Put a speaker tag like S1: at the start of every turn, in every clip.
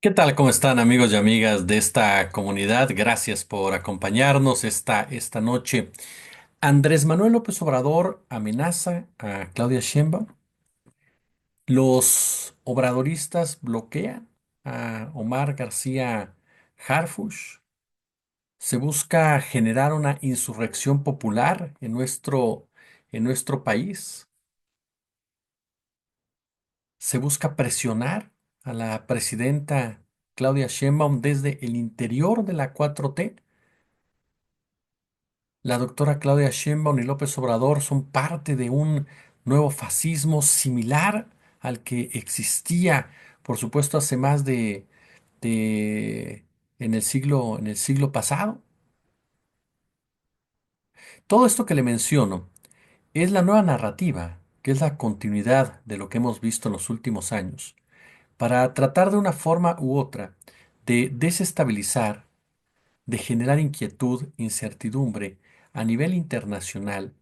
S1: ¿Qué tal? ¿Cómo están amigos y amigas de esta comunidad? Gracias por acompañarnos esta noche. Andrés Manuel López Obrador amenaza a Claudia Sheinbaum. Los obradoristas bloquean a Omar García Harfuch. Se busca generar una insurrección popular en nuestro país. Se busca presionar a la presidenta Claudia Sheinbaum desde el interior de la 4T. La doctora Claudia Sheinbaum y López Obrador son parte de un nuevo fascismo similar al que existía, por supuesto, hace más de en el siglo pasado. Todo esto que le menciono es la nueva narrativa, que es la continuidad de lo que hemos visto en los últimos años, para tratar de una forma u otra de desestabilizar, de generar inquietud, incertidumbre a nivel internacional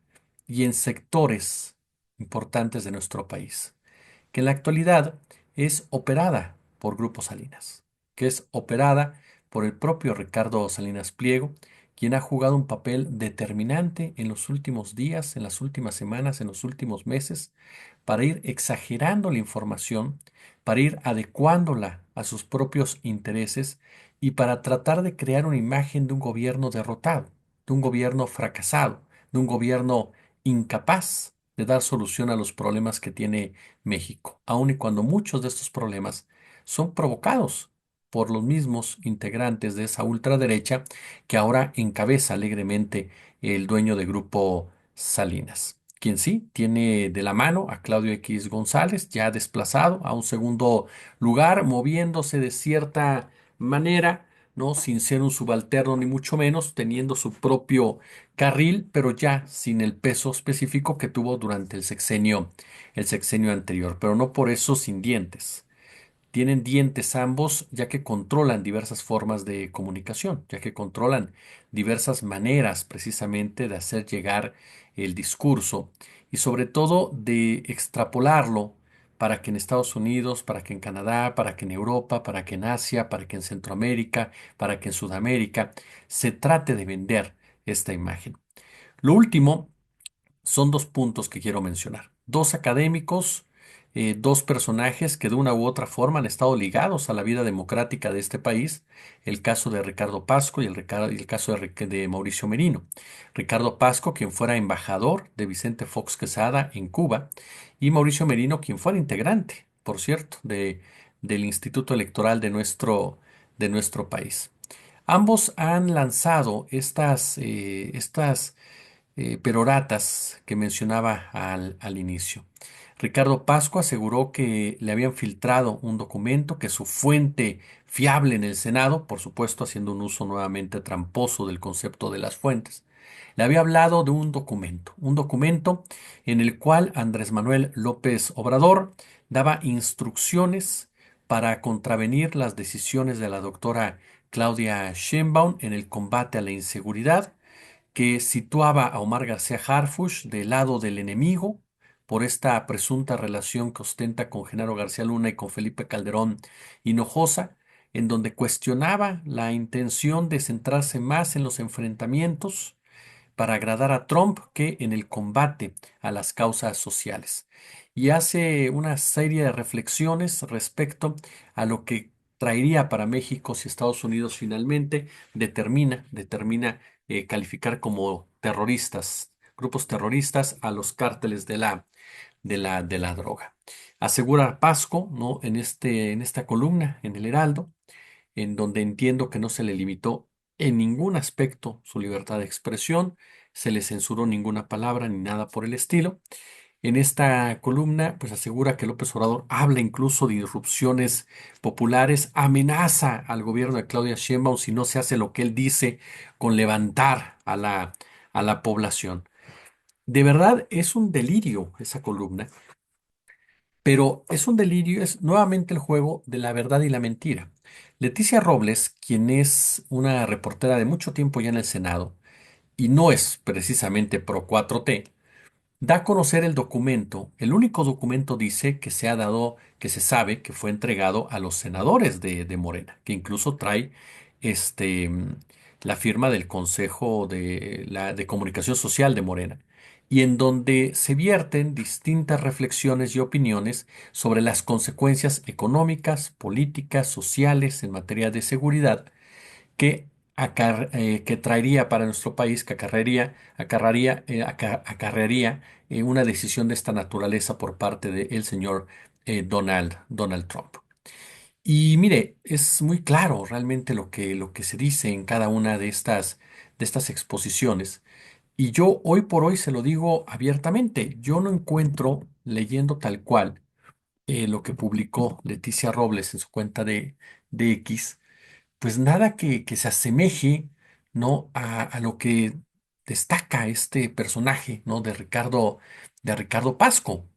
S1: y en sectores importantes de nuestro país, que en la actualidad es operada por Grupo Salinas, que es operada por el propio Ricardo Salinas Pliego, quien ha jugado un papel determinante en los últimos días, en las últimas semanas, en los últimos meses, para ir exagerando la información, para ir adecuándola a sus propios intereses y para tratar de crear una imagen de un gobierno derrotado, de un gobierno fracasado, de un gobierno incapaz de dar solución a los problemas que tiene México, aun y cuando muchos de estos problemas son provocados por los mismos integrantes de esa ultraderecha que ahora encabeza alegremente el dueño de Grupo Salinas, quien sí tiene de la mano a Claudio X González, ya desplazado a un segundo lugar, moviéndose de cierta manera, ¿no? Sin ser un subalterno ni mucho menos, teniendo su propio carril, pero ya sin el peso específico que tuvo durante el sexenio anterior, pero no por eso sin dientes. Tienen dientes ambos, ya que controlan diversas formas de comunicación, ya que controlan diversas maneras precisamente de hacer llegar el discurso y sobre todo de extrapolarlo para que en Estados Unidos, para que en Canadá, para que en Europa, para que en Asia, para que en Centroamérica, para que en Sudamérica se trate de vender esta imagen. Lo último son dos puntos que quiero mencionar. Dos académicos, dos personajes que de una u otra forma han estado ligados a la vida democrática de este país. El caso de Ricardo Pasco y el caso de Mauricio Merino. Ricardo Pasco, quien fuera embajador de Vicente Fox Quesada en Cuba, y Mauricio Merino, quien fuera integrante, por cierto, del Instituto Electoral de nuestro país. Ambos han lanzado estas peroratas que mencionaba al inicio. Ricardo Pascua aseguró que le habían filtrado un documento, que su fuente fiable en el Senado, por supuesto haciendo un uso nuevamente tramposo del concepto de las fuentes, le había hablado de un documento en el cual Andrés Manuel López Obrador daba instrucciones para contravenir las decisiones de la doctora Claudia Sheinbaum en el combate a la inseguridad, que situaba a Omar García Harfuch del lado del enemigo por esta presunta relación que ostenta con Genaro García Luna y con Felipe Calderón Hinojosa, en donde cuestionaba la intención de centrarse más en los enfrentamientos para agradar a Trump que en el combate a las causas sociales. Y hace una serie de reflexiones respecto a lo que traería para México si Estados Unidos finalmente determina calificar como terroristas, grupos terroristas a los cárteles de la droga. Asegura Pasco, ¿no? En esta columna, en el Heraldo, en donde entiendo que no se le limitó en ningún aspecto su libertad de expresión, se le censuró ninguna palabra ni nada por el estilo. En esta columna, pues asegura que López Obrador habla incluso de irrupciones populares, amenaza al gobierno de Claudia Sheinbaum si no se hace lo que él dice con levantar a la población. De verdad es un delirio esa columna, pero es un delirio, es nuevamente el juego de la verdad y la mentira. Leticia Robles, quien es una reportera de mucho tiempo ya en el Senado y no es precisamente pro 4T, da a conocer el documento. El único documento dice que se ha dado, que se sabe que fue entregado a los senadores de Morena, que incluso trae este, mm, la firma del Consejo de Comunicación Social de Morena, y en donde se vierten distintas reflexiones y opiniones sobre las consecuencias económicas, políticas, sociales en materia de seguridad que, que traería para nuestro país, que acarrearía una decisión de esta naturaleza por parte del señor Donald Trump. Y mire, es muy claro realmente lo que se dice en cada una de estas exposiciones. Y yo hoy por hoy se lo digo abiertamente, yo no encuentro leyendo tal cual lo que publicó Leticia Robles en su cuenta de X, pues nada que se asemeje, ¿no? A lo que destaca este personaje, ¿no? De Ricardo Pasco,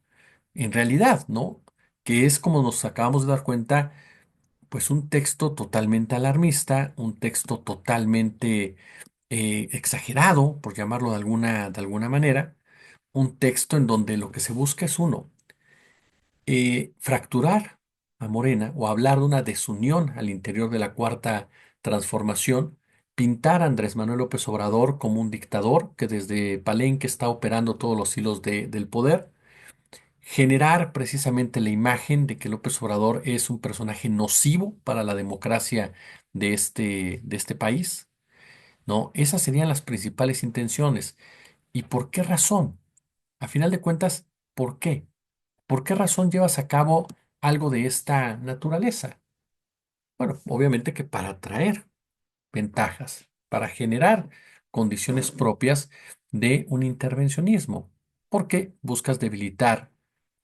S1: en realidad, ¿no? Que es, como nos acabamos de dar cuenta, pues un texto totalmente alarmista, un texto totalmente exagerado, por llamarlo de alguna manera, un texto en donde lo que se busca es uno, fracturar a Morena o hablar de una desunión al interior de la Cuarta Transformación, pintar a Andrés Manuel López Obrador como un dictador que desde Palenque está operando todos los hilos del poder, generar precisamente la imagen de que López Obrador es un personaje nocivo para la democracia de este país, ¿no? Esas serían las principales intenciones. ¿Y por qué razón? A final de cuentas, ¿por qué? ¿Por qué razón llevas a cabo algo de esta naturaleza? Bueno, obviamente que para atraer ventajas, para generar condiciones propias de un intervencionismo, porque buscas debilitar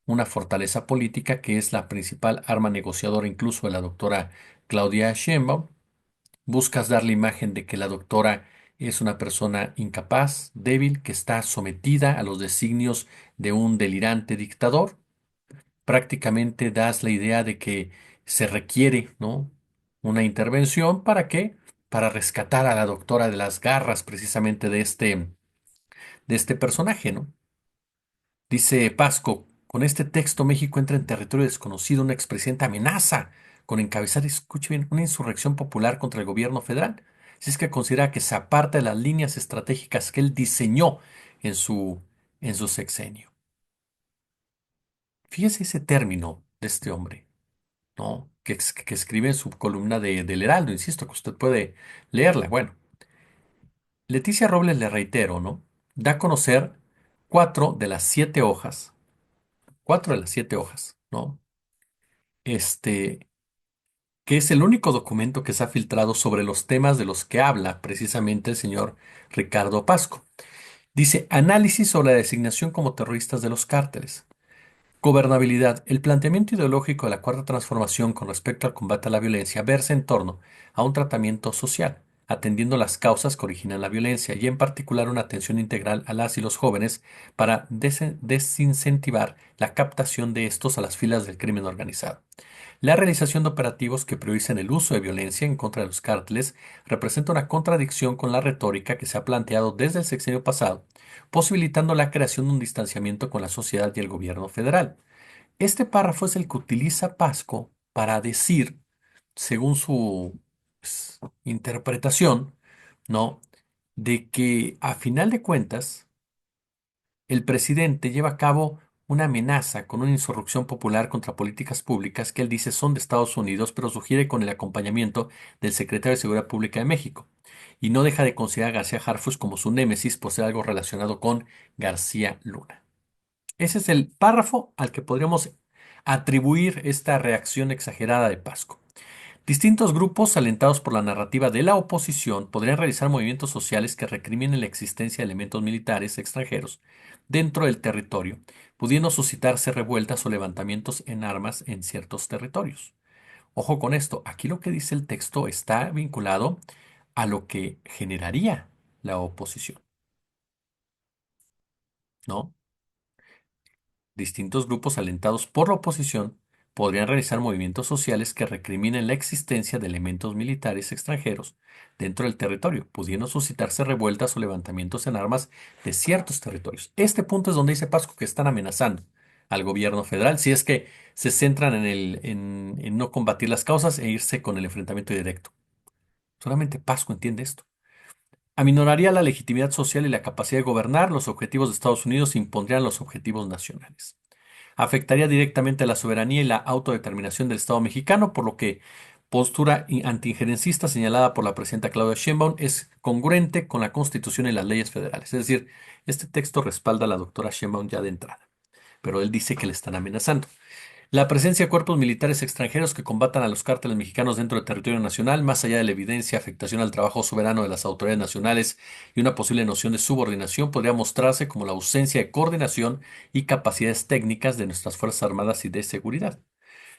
S1: una fortaleza política que es la principal arma negociadora incluso de la doctora Claudia Sheinbaum. Buscas dar la imagen de que la doctora es una persona incapaz, débil, que está sometida a los designios de un delirante dictador. Prácticamente das la idea de que se requiere, ¿no? Una intervención. ¿Para qué? Para rescatar a la doctora de las garras precisamente de este personaje, ¿no? Dice Pasco, con este texto México entra en territorio desconocido, una expresidenta amenaza con encabezar, escuche bien, una insurrección popular contra el gobierno federal. Si es que considera que se aparta de las líneas estratégicas que él diseñó en en su sexenio. Fíjese ese término de este hombre, ¿no? Que escribe en su columna del Heraldo, insisto, que usted puede leerla. Bueno, Leticia Robles, le reitero, ¿no? Da a conocer cuatro de las siete hojas, ¿no? Este, que es el único documento que se ha filtrado sobre los temas de los que habla precisamente el señor Ricardo Pasco. Dice, análisis sobre la designación como terroristas de los cárteles. Gobernabilidad. El planteamiento ideológico de la Cuarta Transformación con respecto al combate a la violencia versa en torno a un tratamiento social, atendiendo las causas que originan la violencia y en particular una atención integral a las y los jóvenes para desincentivar la captación de estos a las filas del crimen organizado. La realización de operativos que prioricen el uso de violencia en contra de los cárteles representa una contradicción con la retórica que se ha planteado desde el sexenio pasado, posibilitando la creación de un distanciamiento con la sociedad y el gobierno federal. Este párrafo es el que utiliza Pasco para decir, según su interpretación, ¿no? De que a final de cuentas el presidente lleva a cabo una amenaza con una insurrección popular contra políticas públicas que él dice son de Estados Unidos, pero sugiere con el acompañamiento del secretario de Seguridad Pública de México. Y no deja de considerar a García Harfuch como su némesis por ser algo relacionado con García Luna. Ese es el párrafo al que podríamos atribuir esta reacción exagerada de Pasco. Distintos grupos, alentados por la narrativa de la oposición, podrían realizar movimientos sociales que recriminen la existencia de elementos militares extranjeros dentro del territorio, pudiendo suscitarse revueltas o levantamientos en armas en ciertos territorios. Ojo con esto, aquí lo que dice el texto está vinculado a lo que generaría la oposición, ¿no? Distintos grupos alentados por la oposición podrían realizar movimientos sociales que recriminen la existencia de elementos militares extranjeros dentro del territorio, pudiendo suscitarse revueltas o levantamientos en armas de ciertos territorios. Este punto es donde dice Pasco que están amenazando al gobierno federal si es que se centran en no combatir las causas e irse con el enfrentamiento directo. Solamente Pasco entiende esto. Aminoraría la legitimidad social y la capacidad de gobernar, los objetivos de Estados Unidos impondrían los objetivos nacionales. Afectaría directamente la soberanía y la autodeterminación del Estado mexicano, por lo que postura antiinjerencista señalada por la presidenta Claudia Sheinbaum es congruente con la Constitución y las leyes federales. Es decir, este texto respalda a la doctora Sheinbaum ya de entrada, pero él dice que le están amenazando. La presencia de cuerpos militares extranjeros que combatan a los cárteles mexicanos dentro del territorio nacional, más allá de la evidencia, afectación al trabajo soberano de las autoridades nacionales y una posible noción de subordinación, podría mostrarse como la ausencia de coordinación y capacidades técnicas de nuestras Fuerzas Armadas y de seguridad.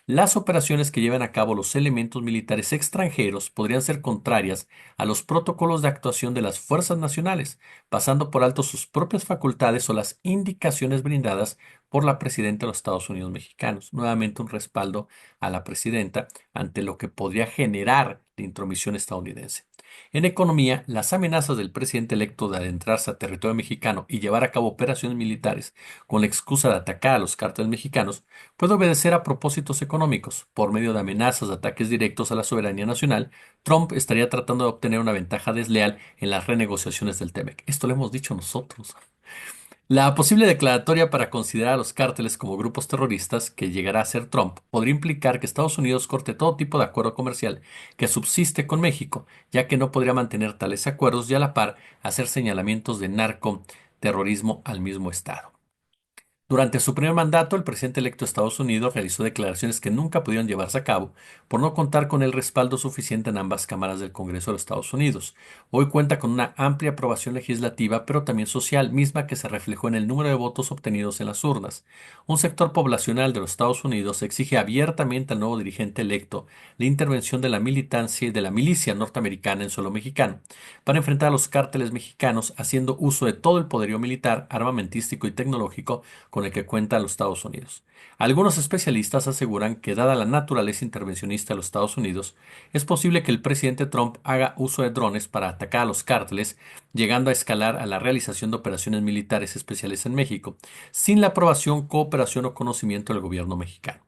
S1: Las operaciones que llevan a cabo los elementos militares extranjeros podrían ser contrarias a los protocolos de actuación de las fuerzas nacionales, pasando por alto sus propias facultades o las indicaciones brindadas por la presidenta de los Estados Unidos mexicanos. Nuevamente un respaldo a la presidenta ante lo que podría generar la intromisión estadounidense. En economía, las amenazas del presidente electo de adentrarse a territorio mexicano y llevar a cabo operaciones militares con la excusa de atacar a los cárteles mexicanos puede obedecer a propósitos económicos. Por medio de amenazas de ataques directos a la soberanía nacional, Trump estaría tratando de obtener una ventaja desleal en las renegociaciones del TEMEC. Esto lo hemos dicho nosotros. La posible declaratoria para considerar a los cárteles como grupos terroristas que llegará a hacer Trump podría implicar que Estados Unidos corte todo tipo de acuerdo comercial que subsiste con México, ya que no podría mantener tales acuerdos y a la par hacer señalamientos de narcoterrorismo al mismo Estado. Durante su primer mandato, el presidente electo de Estados Unidos realizó declaraciones que nunca pudieron llevarse a cabo por no contar con el respaldo suficiente en ambas cámaras del Congreso de los Estados Unidos. Hoy cuenta con una amplia aprobación legislativa, pero también social, misma que se reflejó en el número de votos obtenidos en las urnas. Un sector poblacional de los Estados Unidos exige abiertamente al nuevo dirigente electo la intervención de la militancia y de la milicia norteamericana en suelo mexicano para enfrentar a los cárteles mexicanos, haciendo uso de todo el poderío militar, armamentístico y tecnológico con el que cuentan los Estados Unidos. Algunos especialistas aseguran que, dada la naturaleza intervencionista de los Estados Unidos, es posible que el presidente Trump haga uso de drones para atacar a los cárteles, llegando a escalar a la realización de operaciones militares especiales en México, sin la aprobación, cooperación o conocimiento del gobierno mexicano.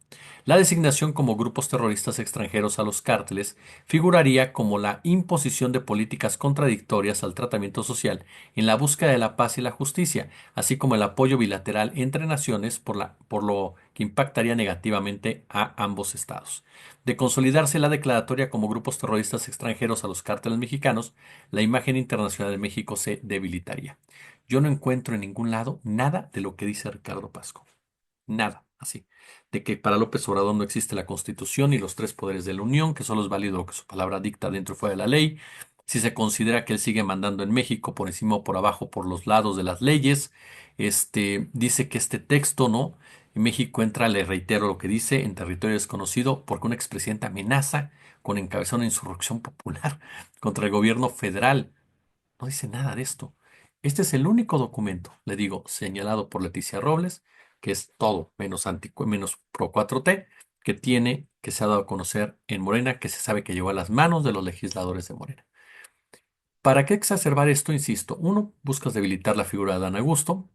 S1: La designación como grupos terroristas extranjeros a los cárteles figuraría como la imposición de políticas contradictorias al tratamiento social en la búsqueda de la paz y la justicia, así como el apoyo bilateral entre naciones por lo que impactaría negativamente a ambos estados. De consolidarse la declaratoria como grupos terroristas extranjeros a los cárteles mexicanos, la imagen internacional de México se debilitaría. Yo no encuentro en ningún lado nada de lo que dice Ricardo Pasco. Nada, así. De que para López Obrador no existe la Constitución y los tres poderes de la Unión, que solo es válido lo que su palabra dicta dentro y fuera de la ley. Si se considera que él sigue mandando en México por encima o por abajo, por los lados de las leyes, dice que este texto, ¿no? En México entra, le reitero lo que dice, en territorio desconocido, porque un expresidente amenaza con encabezar una insurrección popular contra el gobierno federal. No dice nada de esto. Este es el único documento, le digo, señalado por Leticia Robles, que es todo menos pro 4T, que tiene, que se ha dado a conocer en Morena, que se sabe que llegó a las manos de los legisladores de Morena. ¿Para qué exacerbar esto? Insisto, uno, buscas debilitar la figura de Dan Augusto,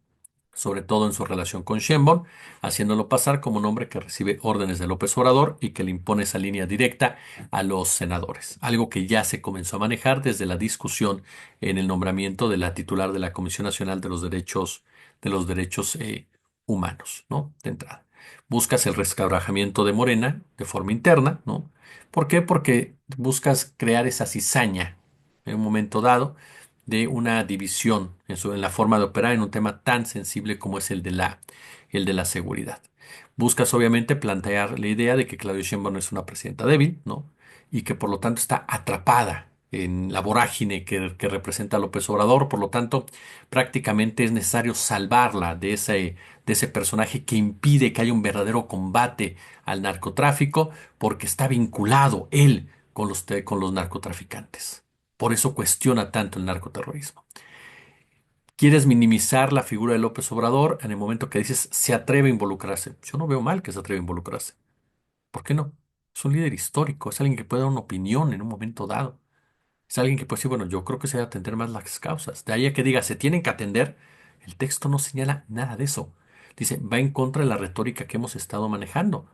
S1: sobre todo en su relación con Sheinbaum, haciéndolo pasar como un hombre que recibe órdenes de López Obrador y que le impone esa línea directa a los senadores, algo que ya se comenzó a manejar desde la discusión en el nombramiento de la titular de la Comisión Nacional de los derechos humanos, ¿no? De entrada. Buscas el resquebrajamiento de Morena de forma interna, ¿no? ¿Por qué? Porque buscas crear esa cizaña en un momento dado de una división en la forma de operar en un tema tan sensible como es el de la seguridad. Buscas obviamente plantear la idea de que Claudia Sheinbaum es una presidenta débil, ¿no? Y que por lo tanto está atrapada en la vorágine que representa López Obrador, por lo tanto prácticamente es necesario salvarla de ese personaje que impide que haya un verdadero combate al narcotráfico porque está vinculado él con los narcotraficantes. Por eso cuestiona tanto el narcoterrorismo. Quieres minimizar la figura de López Obrador en el momento que dices se atreve a involucrarse. Yo no veo mal que se atreva a involucrarse. ¿Por qué no? Es un líder histórico, es alguien que puede dar una opinión en un momento dado. Es alguien que puede decir, bueno, yo creo que se debe atender más las causas. De ahí a que diga, se tienen que atender, el texto no señala nada de eso. Dice, va en contra de la retórica que hemos estado manejando.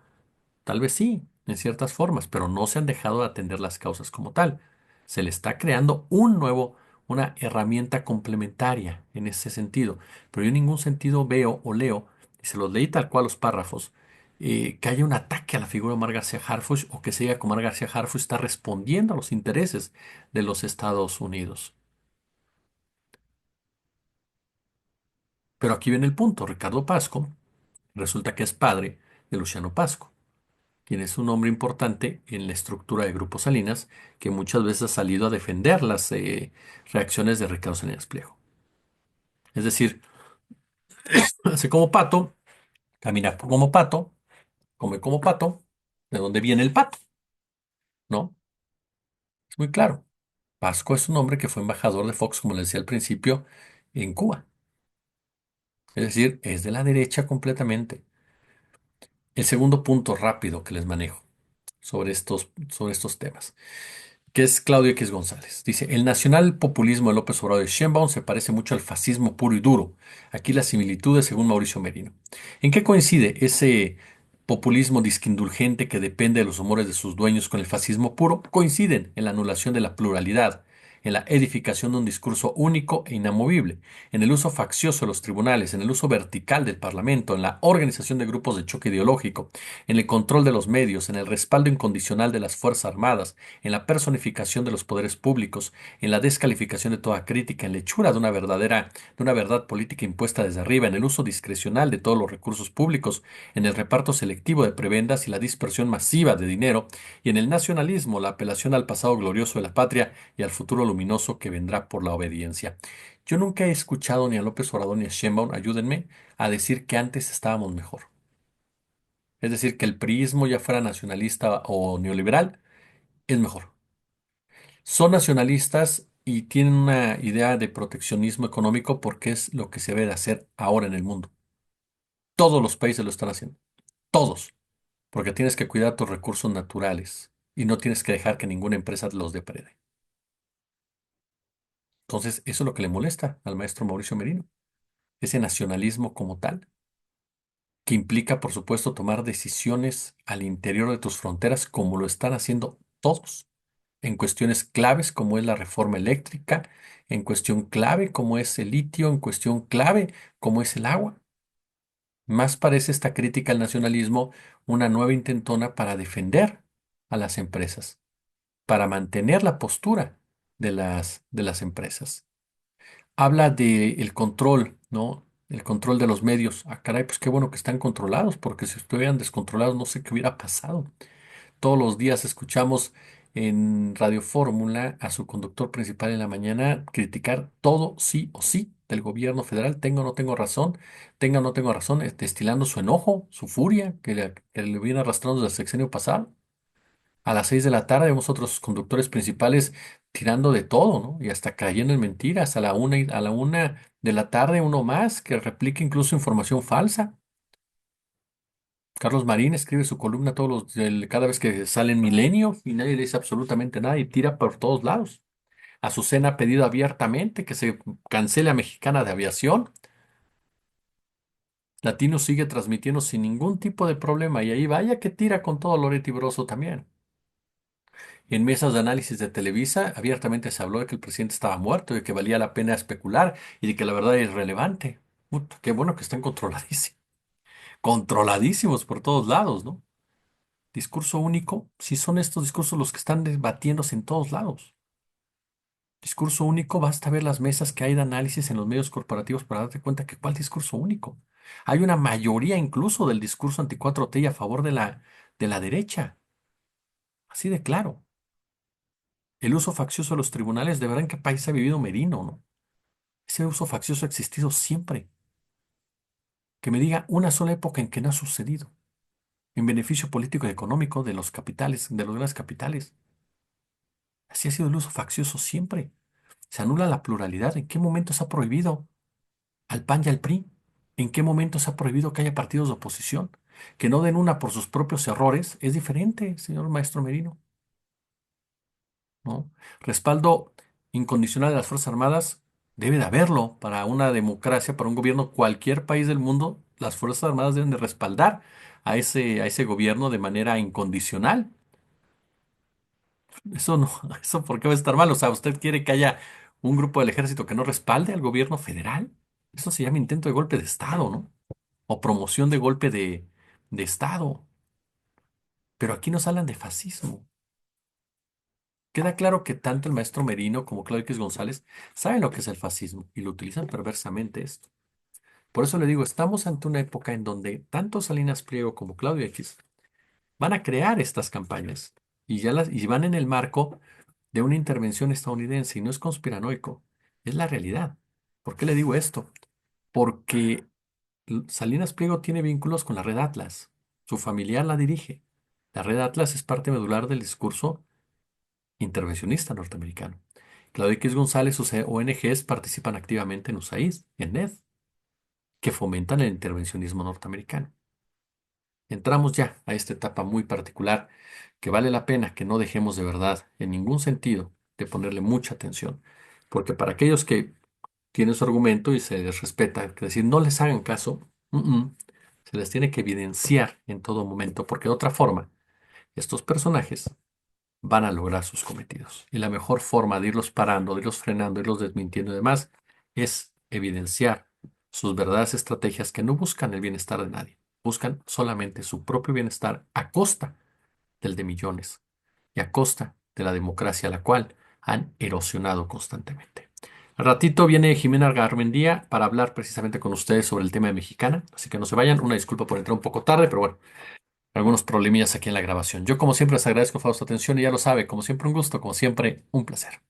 S1: Tal vez sí, en ciertas formas, pero no se han dejado de atender las causas como tal. Se le está creando una herramienta complementaria en ese sentido. Pero yo en ningún sentido veo o leo, y se los leí tal cual los párrafos, que haya un ataque a la figura de Omar García Harfuch o que se diga que Omar García Harfuch está respondiendo a los intereses de los Estados Unidos. Pero aquí viene el punto. Ricardo Pasco resulta que es padre de Luciano Pasco, quien es un hombre importante en la estructura de Grupo Salinas, que muchas veces ha salido a defender las reacciones de Ricardo Salinas Pliego. Es decir, hace como pato, camina como pato, come como pato, ¿de dónde viene el pato? ¿No? Es muy claro. Pasco es un hombre que fue embajador de Fox, como les decía al principio, en Cuba. Es decir, es de la derecha completamente. El segundo punto rápido que les manejo sobre estos temas, que es Claudio X González. Dice, el nacional populismo de López Obrador y Sheinbaum se parece mucho al fascismo puro y duro. Aquí las similitudes según Mauricio Merino. ¿En qué coincide ese populismo disquindulgente que depende de los humores de sus dueños con el fascismo puro? Coinciden en la anulación de la pluralidad, en la edificación de un discurso único e inamovible, en el uso faccioso de los tribunales, en el uso vertical del Parlamento, en la organización de grupos de choque ideológico, en el control de los medios, en el respaldo incondicional de las Fuerzas Armadas, en la personificación de los poderes públicos, en la descalificación de toda crítica, en la hechura de una verdad política impuesta desde arriba, en el uso discrecional de todos los recursos públicos, en el reparto selectivo de prebendas y la dispersión masiva de dinero, y en el nacionalismo, la apelación al pasado glorioso de la patria y al futuro luminoso que vendrá por la obediencia. Yo nunca he escuchado ni a López Obrador ni a Sheinbaum, ayúdenme, a decir que antes estábamos mejor. Es decir, que el priismo, ya fuera nacionalista o neoliberal, es mejor. Son nacionalistas y tienen una idea de proteccionismo económico porque es lo que se debe de hacer ahora en el mundo. Todos los países lo están haciendo. Todos. Porque tienes que cuidar tus recursos naturales y no tienes que dejar que ninguna empresa los deprede. Entonces, eso es lo que le molesta al maestro Mauricio Merino. Ese nacionalismo como tal, que implica, por supuesto, tomar decisiones al interior de tus fronteras como lo están haciendo todos, en cuestiones claves como es la reforma eléctrica, en cuestión clave como es el litio, en cuestión clave como es el agua. Más parece esta crítica al nacionalismo una nueva intentona para defender a las empresas, para mantener la postura de las empresas. Habla del control, ¿no? El control de los medios. Ah, caray, pues qué bueno que están controlados, porque si estuvieran descontrolados no sé qué hubiera pasado. Todos los días escuchamos en Radio Fórmula a su conductor principal en la mañana criticar todo sí o sí del gobierno federal, tengo o no tengo razón, tenga o no tengo razón, destilando su enojo, su furia, que le viene arrastrando desde el sexenio pasado. A las 6 de la tarde vemos otros conductores principales tirando de todo, ¿no? Y hasta cayendo en mentiras. A la 1 de la tarde, uno más que replica incluso información falsa. Carlos Marín escribe su columna cada vez que sale en Milenio y nadie le dice absolutamente nada y tira por todos lados. Azucena ha pedido abiertamente que se cancele a Mexicana de Aviación. Latino sigue transmitiendo sin ningún tipo de problema y ahí vaya que tira con todo Loreto y Broso también. En mesas de análisis de Televisa, abiertamente se habló de que el presidente estaba muerto, de que valía la pena especular y de que la verdad es irrelevante. Qué bueno que están controladísimos, controladísimos por todos lados, ¿no? Discurso único, si son estos discursos los que están debatiéndose en todos lados. Discurso único, basta ver las mesas que hay de análisis en los medios corporativos para darte cuenta que cuál discurso único. Hay una mayoría incluso del discurso anti 4T y a favor de la derecha. Así de claro. El uso faccioso de los tribunales, de verdad, ¿en qué país ha vivido Merino, no? Ese uso faccioso ha existido siempre. Que me diga una sola época en que no ha sucedido. En beneficio político y económico de los capitales, de los grandes capitales. Así ha sido el uso faccioso siempre. Se anula la pluralidad. ¿En qué momento se ha prohibido al PAN y al PRI? ¿En qué momento se ha prohibido que haya partidos de oposición? Que no den una por sus propios errores es diferente, señor maestro Merino, ¿no? Respaldo incondicional de las Fuerzas Armadas debe de haberlo para una democracia, para un gobierno, cualquier país del mundo, las Fuerzas Armadas deben de respaldar a ese gobierno de manera incondicional. Eso no, eso ¿por qué va a estar mal? O sea, ¿usted quiere que haya un grupo del ejército que no respalde al gobierno federal? Eso se llama intento de golpe de Estado, ¿no? O promoción de golpe de Estado. Pero aquí nos hablan de fascismo. Queda claro que tanto el maestro Merino como Claudio X González saben lo que es el fascismo y lo utilizan perversamente esto. Por eso le digo, estamos ante una época en donde tanto Salinas Pliego como Claudio X van a crear estas campañas y van en el marco de una intervención estadounidense y no es conspiranoico, es la realidad. ¿Por qué le digo esto? Porque Salinas Pliego tiene vínculos con la Red Atlas. Su familiar la dirige. La Red Atlas es parte medular del discurso intervencionista norteamericano. Claudio X González, sus ONGs participan activamente en USAID y en NED, que fomentan el intervencionismo norteamericano. Entramos ya a esta etapa muy particular que vale la pena que no dejemos de verdad, en ningún sentido, de ponerle mucha atención. Porque para aquellos que tienen su argumento y se les respeta, que decir, no les hagan caso, se les tiene que evidenciar en todo momento, porque de otra forma, estos personajes van a lograr sus cometidos. Y la mejor forma de irlos parando, de irlos frenando, de irlos desmintiendo y demás, es evidenciar sus verdaderas estrategias que no buscan el bienestar de nadie, buscan solamente su propio bienestar a costa del de millones y a costa de la democracia, la cual han erosionado constantemente. Al ratito viene Jimena Garmendia para hablar precisamente con ustedes sobre el tema de Mexicana, así que no se vayan. Una disculpa por entrar un poco tarde, pero bueno, algunos problemillas aquí en la grabación. Yo, como siempre, les agradezco por su atención y ya lo sabe, como siempre, un gusto, como siempre, un placer.